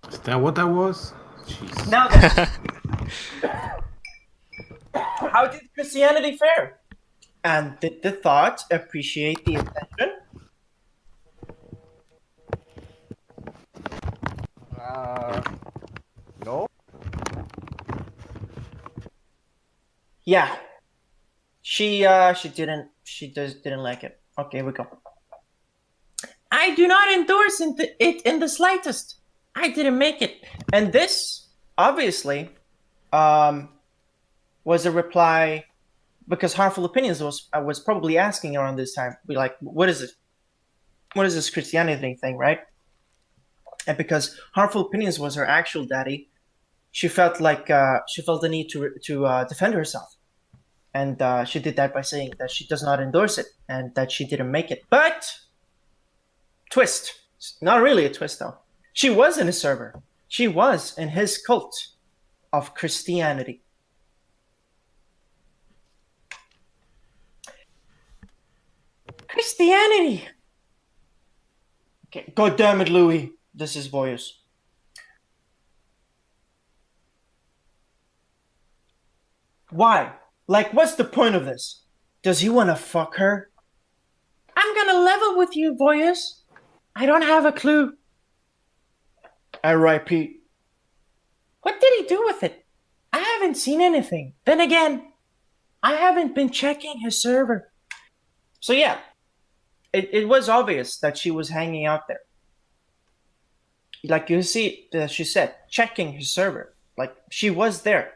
[SPEAKER 8] Is that what that was? Jesus.
[SPEAKER 1] Now then, how did Christianity fare? And did the thought appreciate the attention?
[SPEAKER 4] No.
[SPEAKER 1] Yeah, she didn't like it. Okay, here we go. I do not endorse it in the slightest. I didn't make it, and this obviously was a reply because Harmful Opinions was probably asking around this time, be like, what is it? What is this Christianity thing, right? And because Harmful Opinions was her actual daddy, she felt the need to defend herself, and she did that by saying that she does not endorse it and that she didn't make it. But twist, not really a twist though. She was in his server. She was in his cult of Christianity. Christianity. Okay, God damn it, Louis. This is Voyous. Why? Like, what's the point of this? Does he want to fuck her? I'm gonna level with you, Voyous. I don't have a clue. R.I.P. What did he do with it? I haven't seen anything. Then again, I haven't been checking his server. So yeah, it was obvious that she was hanging out there. Like you see, she said, checking his server. Like, she was there.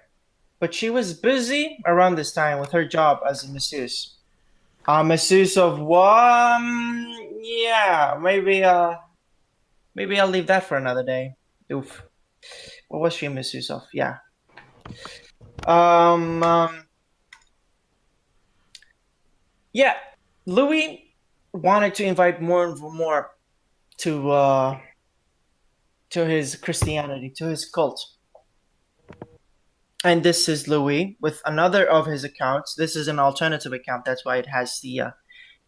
[SPEAKER 1] But she was busy around this time with her job as a masseuse. A masseuse of what? Yeah, maybe I'll leave that for another day. Oof. What was she a masseuse of? Yeah. Yeah, Louis wanted to invite more and more to his Christianity, to his cult. And this is Louis with another of his accounts. This is an alternative account. That's why it has the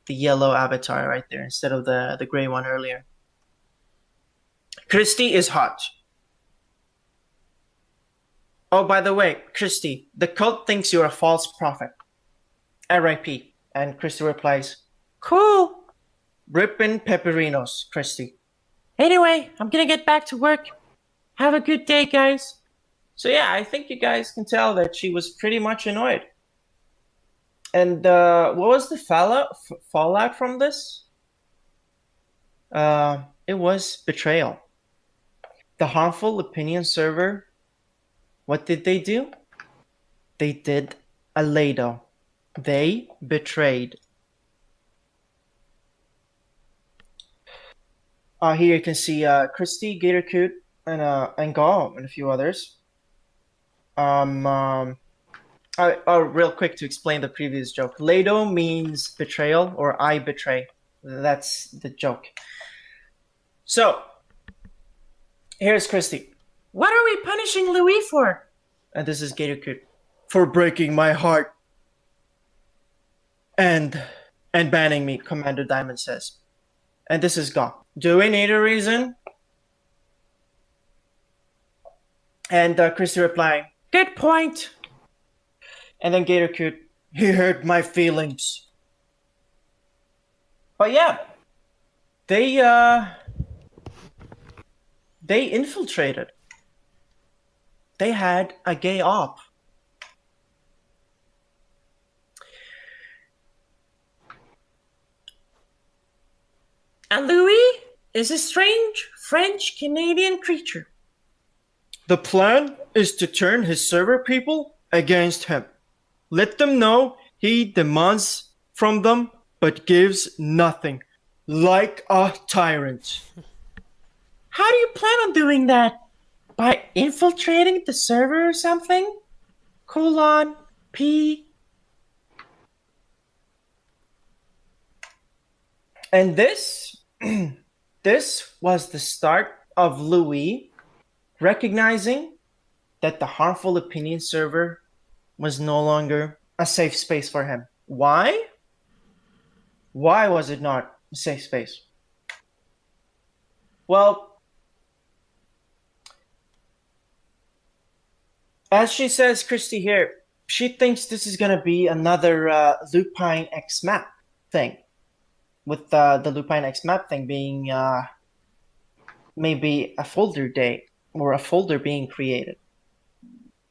[SPEAKER 1] yellow avatar right there instead of the gray one earlier. Christy is hot. Oh, by the way, Christy, the cult thinks you're a false prophet. R.I.P. And Christy replies, cool. Rippin' pepperinos, Christy. Anyway, I'm gonna get back to work. Have a good day, guys. So yeah, I think you guys can tell that she was pretty much annoyed. And what was the fallout from this? It was betrayal. The Harmful Opinion server, what did they do? They did a Lado. They betrayed. Here you can see Christy, Gatorcoot, and Gaul, and a few others. Real quick to explain the previous joke. Lado means betrayal, or I betray. That's the joke. So, here's Christy. What are we punishing Louis for? And this is Gatorcoot. For breaking my heart. And banning me, Commander Diamond says. And this is Gaul. Do we need a reason? And Christy replying, good point. And then Gatorcoot, he hurt my feelings. But yeah, they infiltrated. They had a gay op. And Louis is a strange French-Canadian creature. The plan is to turn his server people against him. Let them know he demands from them but gives nothing, like a tyrant. How do you plan on doing that? By infiltrating the server or something? P. And this was the start of Louis recognizing that the Harmful Opinion server was no longer a safe space for him. Why? Why was it not a safe space? Well, as she says, Christy here, she thinks this is going to be another Lupine X map thing. With the Lupine X map thing being maybe a folder day or a folder being created.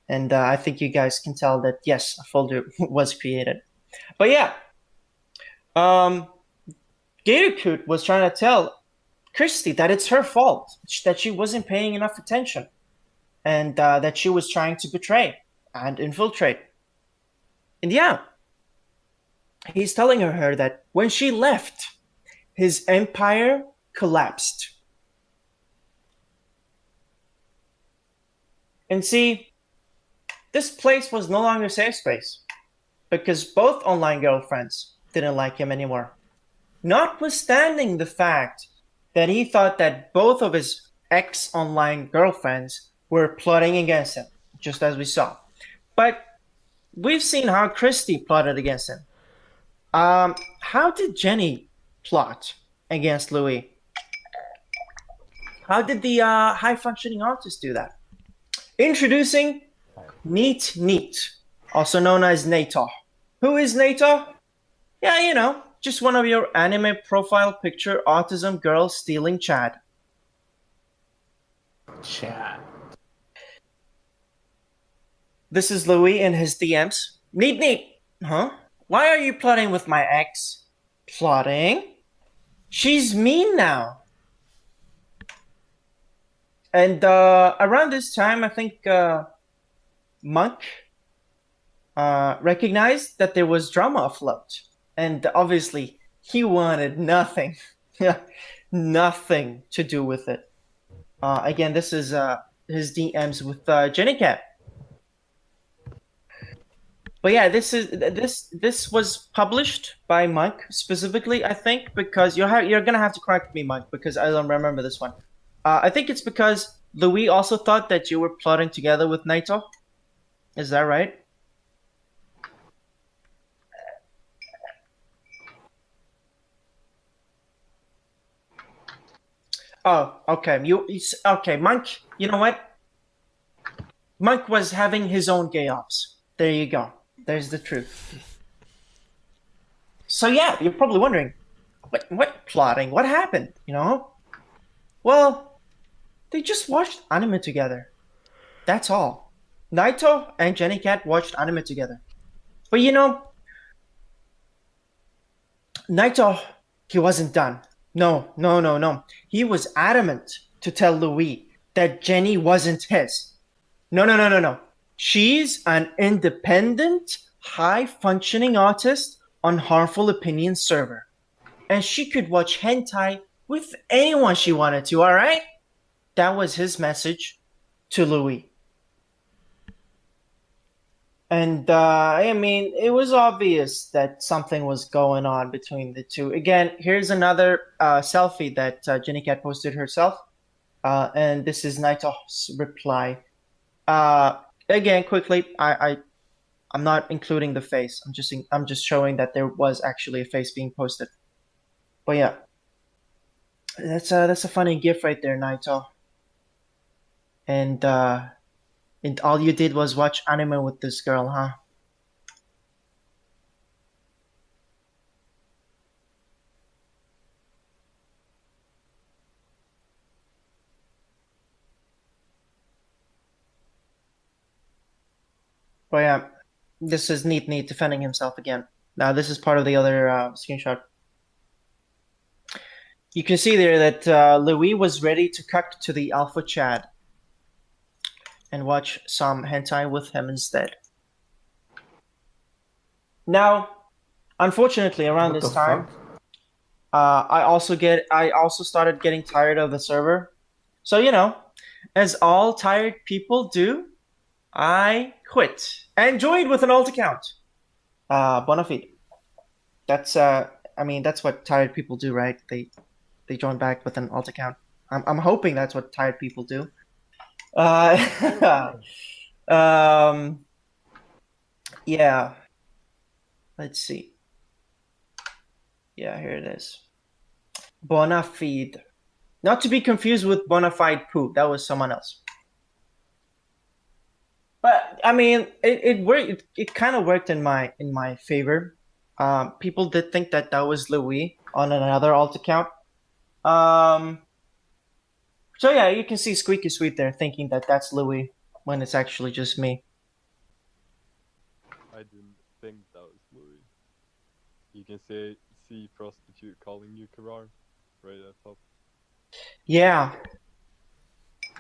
[SPEAKER 1] And I think you guys can tell that, yes, a folder was created. But yeah, Gatorcoot was trying to tell Christy that it's her fault, that she wasn't paying enough attention, and that she was trying to betray and infiltrate. And yeah, he's telling her that when she left, his empire collapsed. And see, this place was no longer a safe space because both online girlfriends didn't like him anymore. Notwithstanding the fact that he thought that both of his ex-online girlfriends were plotting against him, just as we saw. But we've seen how Christy plotted against him. How did Jenny plot against Louis? How did the high-functioning artist do that? Introducing Neat Neat, also known as Nato. Who is Nato? Yeah, you know, just one of your anime profile picture autism girls stealing Chad.
[SPEAKER 8] Chad.
[SPEAKER 1] This is Louis in his DMs. Neat Neat. Huh? Why are you plotting with my ex? Plotting? She's mean now. And around this time, I think Monk recognized that there was drama afloat. And obviously, he wanted nothing, nothing to do with it. Again, this is his DMs with Jenny Cat. But yeah, this was published by Monk specifically, I think, because you're gonna have to correct me, Monk, because I don't remember this one. I think it's because Louis also thought that you were plotting together with Naito. Is that right? Oh, okay. Okay, Monk. You know what? Monk was having his own gay ops. There you go. There's the truth. So yeah, you're probably wondering, what plotting? What happened? You know? Well, they just watched anime together. That's all. Naito and Jenny Cat watched anime together. But you know, Naito, he wasn't done. No. He was adamant to tell Louis that Jenny wasn't his. No. She's an independent, high-functioning artist on Harmful Opinions server. And she could watch hentai with anyone she wanted to, alright? That was his message to Louis. And, I mean, it was obvious that something was going on between the two. Again, here's another selfie that Jenny Cat posted herself. And this is Naito's reply. Again, quickly, I'm not including the face. I'm just showing that there was actually a face being posted. But yeah, that's a funny gif right there, Naito. And all you did was watch anime with this girl, huh? But yeah, this is Neat Neat defending himself again. Now this is part of the other screenshot. You can see there that Louis was ready to cut to the Alpha Chad and watch some hentai with him instead. Now, unfortunately, around this time, I also started getting tired of the server. So you know, as all tired people do, I quit and joined with an alt account. Bona fide. That's I mean, that's what tired people do, right? They join back with an alt account. I'm hoping that's what tired people do. Yeah. Let's see. Yeah, here it is. Bona fide. Not to be confused with bona fide poo. That was someone else. But I mean, it worked. It kind of worked in my favor. People did think that was Louis on another alt account. So yeah, you can see Squeaky Sweet there thinking that that's Louis when it's actually just me.
[SPEAKER 7] I didn't think that was Louis. You can see prostitute calling you Karar right at top.
[SPEAKER 1] Yeah,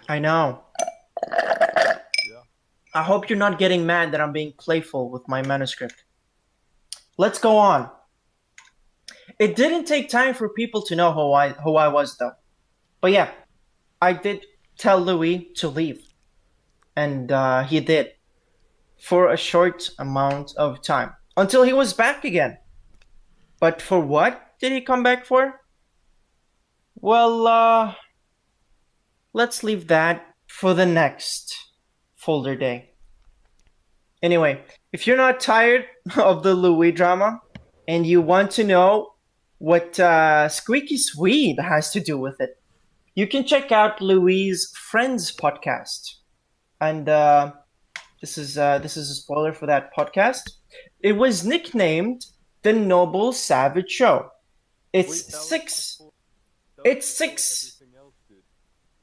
[SPEAKER 1] I know.
[SPEAKER 7] Yeah.
[SPEAKER 1] I hope you're not getting mad that I'm being playful with my manuscript. Let's go on. It didn't take time for people to know who I was though. But yeah, I did tell Louis to leave. and he did for a short amount of time until he was back again. But for what did he come back for? Well, let's leave that for the next folder day. Anyway, if you're not tired of the Louis drama and you want to know what Squeaky Swede has to do with it, you can check out Louis' Friends podcast. And this is a spoiler for that podcast. It was nicknamed the Noble Savage Show.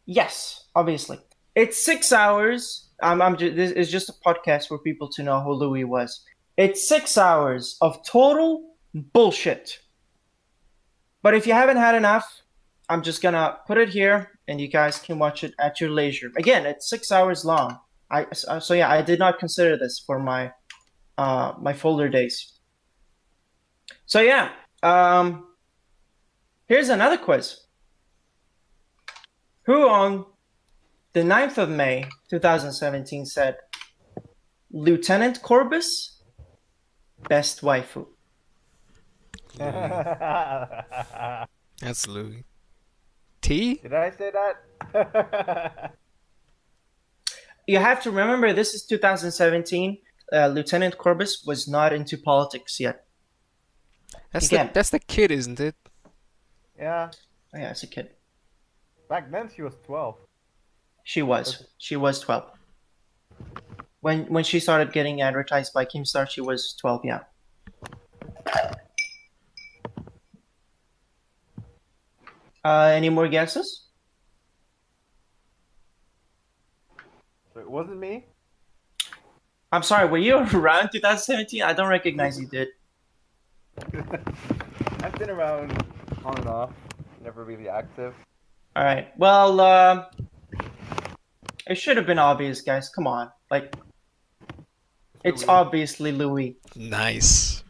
[SPEAKER 1] Yes, obviously. It's 6 hours. This is just a podcast for people to know who Louis was. It's 6 hours of total bullshit. But if you haven't had enough, I'm just gonna put it here, and you guys can watch it at your leisure. Again, it's 6 hours long. So yeah, I did not consider this for my my folder days. So yeah, here's another quiz. Who on the 9th of May, 2017 said, Lieutenant Corbus, best waifu?
[SPEAKER 3] That's Louis. T?
[SPEAKER 4] Did I say that?
[SPEAKER 1] You have to remember, this is 2017. Lieutenant Corbus was not into politics yet.
[SPEAKER 3] That's the kid, isn't it?
[SPEAKER 4] Yeah.
[SPEAKER 1] Oh, yeah, it's a kid.
[SPEAKER 4] Back then she was 12.
[SPEAKER 1] She was 12. When she started getting advertised by Keemstar, she was 12, yeah. Any more guesses?
[SPEAKER 4] So it wasn't me?
[SPEAKER 1] I'm sorry, were you around 2017? I don't recognize you, dude.
[SPEAKER 4] I've been around on and off, never really active.
[SPEAKER 1] Alright, well, it should have been obvious, guys. Come on. Like, it's
[SPEAKER 4] Louis.
[SPEAKER 1] obviously Louis.
[SPEAKER 3] Nice.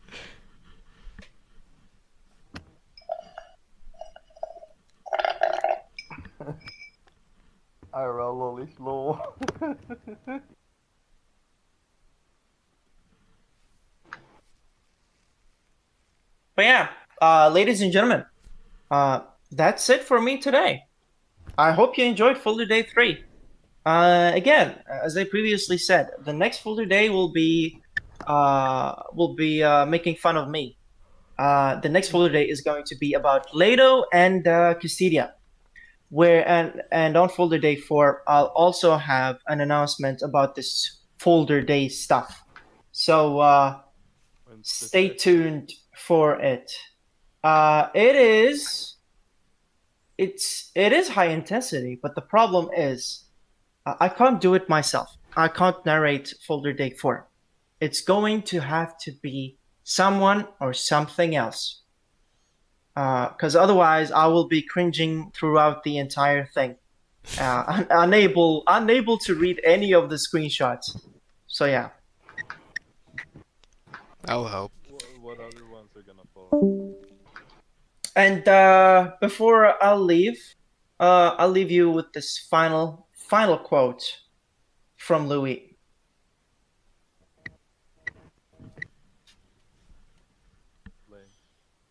[SPEAKER 4] IRL lolly slow.
[SPEAKER 1] But yeah, ladies and gentlemen, that's it for me today. I hope you enjoyed Folder Day 3. Again, as I previously said, the next Folder Day will be making fun of me. The next Folder Day is going to be about Lado and Castidia. And on Folder Day 4, I'll also have an announcement about this Folder Day stuff. So stay tuned for it. It is high intensity, but the problem is I can't do it myself. I can't narrate Folder Day 4. It's going to have to be someone or something else. Because otherwise I will be cringing throughout the entire thing. Unable to read any of the screenshots. So yeah.
[SPEAKER 3] I'll help.
[SPEAKER 7] What other ones are gonna follow?
[SPEAKER 1] And before I'll leave you with this final quote from Louis.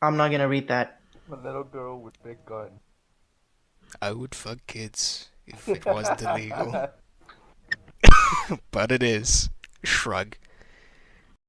[SPEAKER 1] I'm not gonna read that.
[SPEAKER 4] A little girl with big gun.
[SPEAKER 3] I would fuck kids if it wasn't illegal. But it is. Shrug.